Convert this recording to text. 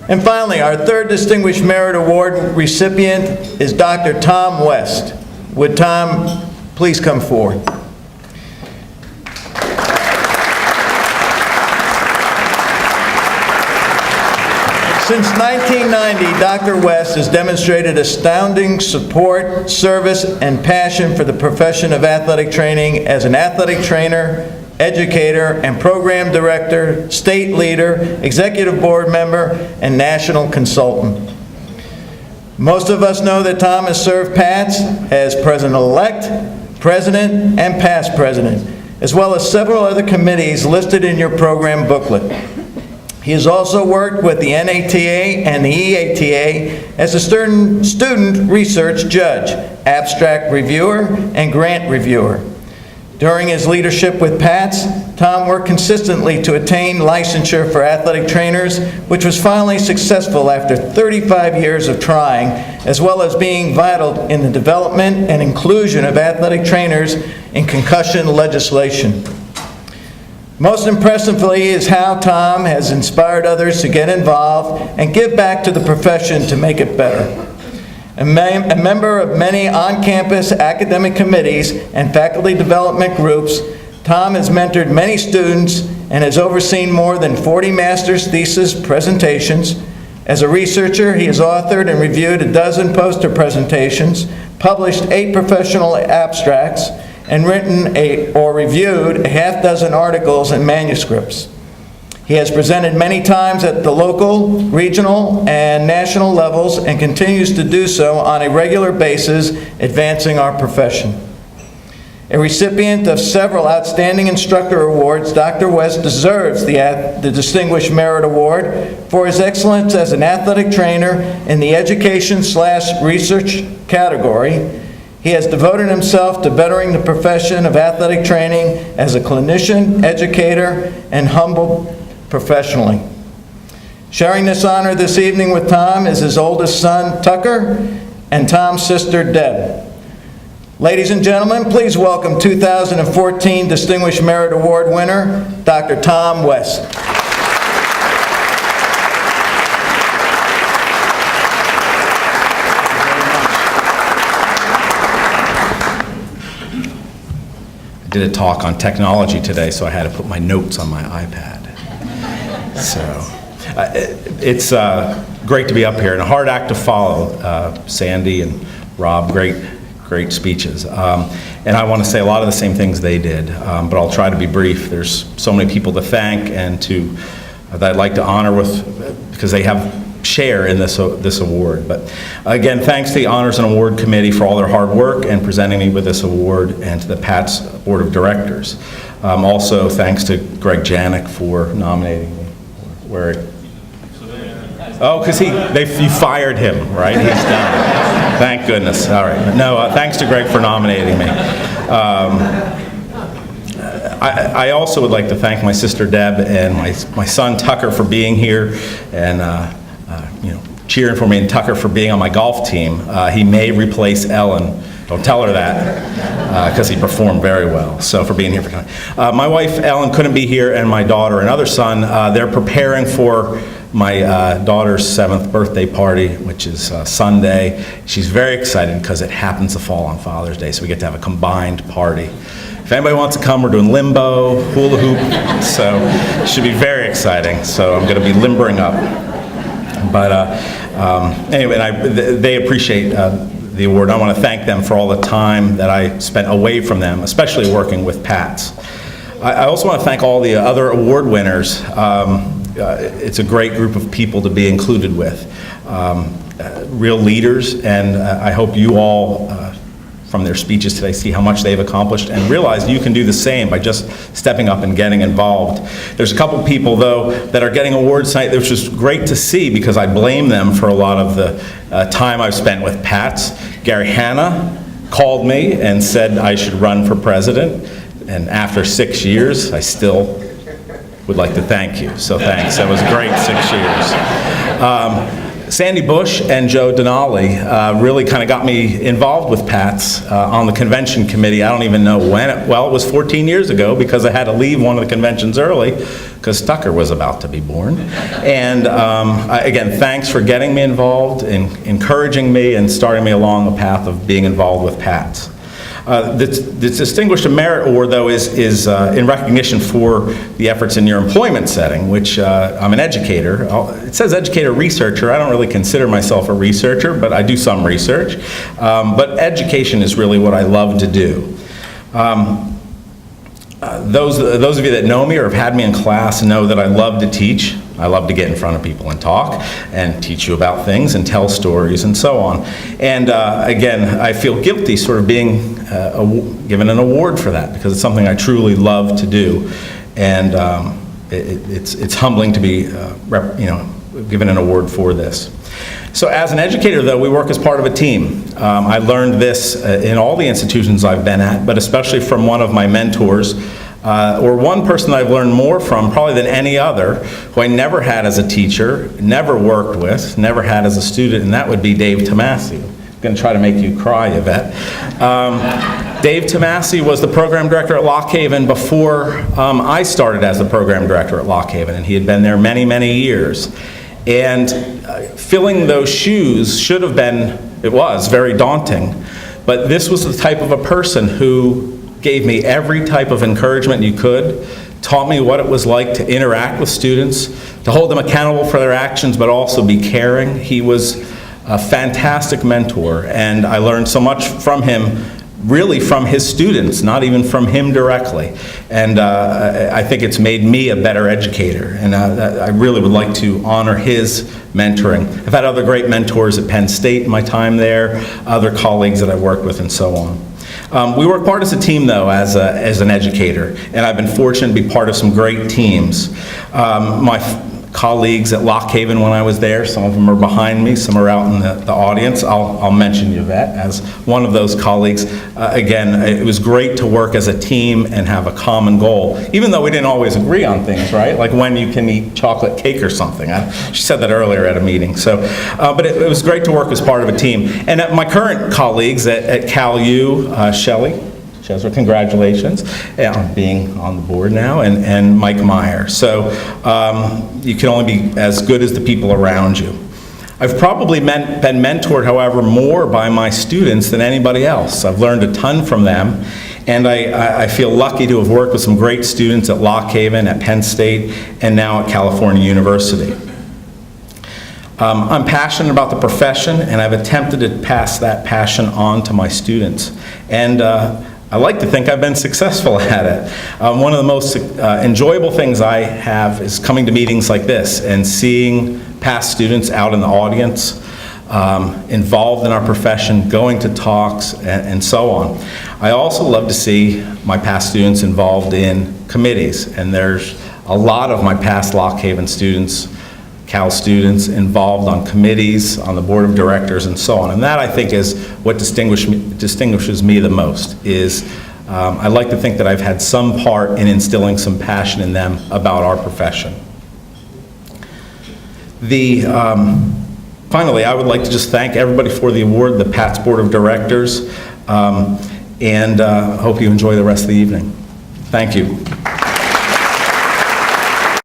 And finally, our third Distinguished Merit Award recipient is Dr. Tom West. Would Tom please come forward? Since 1990, Dr. West has demonstrated astounding support, service, and passion for the profession of athletic training as an athletic trainer, educator, and program director, state leader, executive board member, and national consultant. Most of us know that Tom has served PATS as president-elect, president, and past president, as well as several other committees listed in your program booklet. He has also worked with the NATA and the EATA as a student research judge, abstract reviewer, and grant reviewer. During his leadership with PATS, Tom worked consistently to attain licensure for athletic trainers, which was finally successful after 35 years of trying, as well as being vital in the development and inclusion of athletic trainers in concussion legislation. Most impressively is how Tom has inspired others to get involved and give back to the profession to make it better. A member of many on-campus academic committees and faculty development groups, Tom has mentored many students and has overseen more than 40 master's thesis presentations. As a researcher, he has authored and reviewed a dozen poster presentations, published 8 professional abstracts, and written or reviewed a half-dozen articles and manuscripts. He has presented many times at the local, regional, and national levels and continues to do so on a regular basis, advancing our profession. A recipient of several Outstanding Instructor Awards, Dr. West deserves the Distinguished Merit Award for his excellence as an athletic trainer in the education/research category. He has devoted himself to bettering the profession of athletic training as a clinician, educator, and humble professionally. Sharing this honor this evening with Tom is his oldest son, Tucker, and Tom's sister, Deb. Ladies and gentlemen, please welcome 2014 Distinguished Merit Award winner, Dr. Tom West. I did a talk on technology today, so I had to put my notes on my iPad. So it's great to be up here, and a hard act to follow. Sandy and Rob, great speeches. And I want to say a lot of the same things they did, but I'll try to be brief. There's so many people to thank and that I'd like to honor because they have share in this award. But again, thanks to the Honors and Award Committee for all their hard work and presenting me with this award, and to the PATS Board of Directors. Also, thanks to Greg Janik for nominating me. Because you fired him, right? He's done. Thank goodness. All right. No, thanks to Greg for nominating me. I also would like to thank my sister Deb and my son Tucker for being here and cheering for me, and Tucker for being on my golf team. He may replace Ellen. Don't tell her that, because he performed very well. So for being here for tonight. My wife Ellen couldn't be here, and my daughter and other son, they're preparing for my daughter's 7th birthday party, which is Sunday. She's very excited because it happens to fall on Father's Day, so we get to have a combined party. If anybody wants to come, we're doing limbo, hula hoop, so it should be very exciting. So I'm going to be limbering up. But anyway, they appreciate the award. I want to thank them for all the time that I spent away from them, especially working with PATS. I also want to thank all the other award winners. It's a great group of people to be included with. Real leaders, and I hope you all, from their speeches today, see how much they've accomplished and realize you can do the same by just stepping up and getting involved. There's a couple people, though, that are getting awards tonight, which is great to see because I blame them for a lot of the time I've spent with PATS. Gary Hanna called me and said I should run for president, and after 6 years, I still would like to thank you. So thanks. That was a great 6 years. Sandy Bush and Joe Denali really kind of got me involved with PATS on the convention committee. I don't even know when. It was 14 years ago because I had to leave one of the conventions early because Tucker was about to be born. And again, thanks for getting me involved and encouraging me and starting me along the path of being involved with PATS. The Distinguished Merit Award, though, is in recognition for the efforts in your employment setting, which I'm an educator. It says educator researcher. I don't really consider myself a researcher, but I do some research. But education is really what I love to do. Those of you that know me or have had me in class know that I love to teach. I love to get in front of people and talk and teach you about things and tell stories and so on. And again, I feel guilty sort of being given an award for that because it's something I truly love to do. And it's humbling to be given an award for this. So as an educator, though, we work as part of a team. I learned this in all the institutions I've been at, but especially from one of my mentors, or one person I've learned more from probably than any other, who I never had as a teacher, never worked with, never had as a student, and that would be Dave Tomasi. I'm going to try to make you cry, Yvette. Dave Tomasi was the program director at Lock Haven before I started as the program director at Lock Haven, and he had been there many, many years. And filling those shoes should have been, it was very daunting, but this was the type of a person who gave me every type of encouragement you could, taught me what it was like to interact with students, to hold them accountable for their actions, but also be caring. He was a fantastic mentor, and I learned so much from him, really from his students, not even from him directly. And I think it's made me a better educator, and I really would like to honor his mentoring. I've had other great mentors at Penn State in my time there, other colleagues that I've worked with, and so on. We work hard as a team, though, as an educator, and I've been fortunate to be part of some great teams. My colleagues at Lock Haven when I was there, some of them are behind me, some are out in the audience. I'll mention Yvette as one of those colleagues. Again, it was great to work as a team and have a common goal, even though we didn't always agree on things, right? Like when you can eat chocolate cake or something. She said that earlier at a meeting. So, but it was great to work as part of a team. And my current colleagues at Cal U, Shelley, congratulations on being on the board now, and Mike Meyer. So you can only be as good as the people around you. I've probably been mentored, however, more by my students than anybody else. I've learned a ton from them, and I feel lucky to have worked with some great students at Lock Haven, at Penn State, and now at California University. I'm passionate about the profession, and I've attempted to pass that passion on to my students. And I like to think I've been successful at it. One of the most enjoyable things I have is coming to meetings like this and seeing past students out in the audience, involved in our profession, going to talks, and so on. I also love to see my past students involved in committees, and there's a lot of my past Lock Haven students, Cal students, involved on committees, on the board of directors, and so on. And that, I think, is what distinguishes me the most, is I like to think that I've had some part in instilling some passion in them about our profession. Finally, I would like to just thank everybody for the award, the PATS Board of Directors, and hope you enjoy the rest of the evening. Thank you.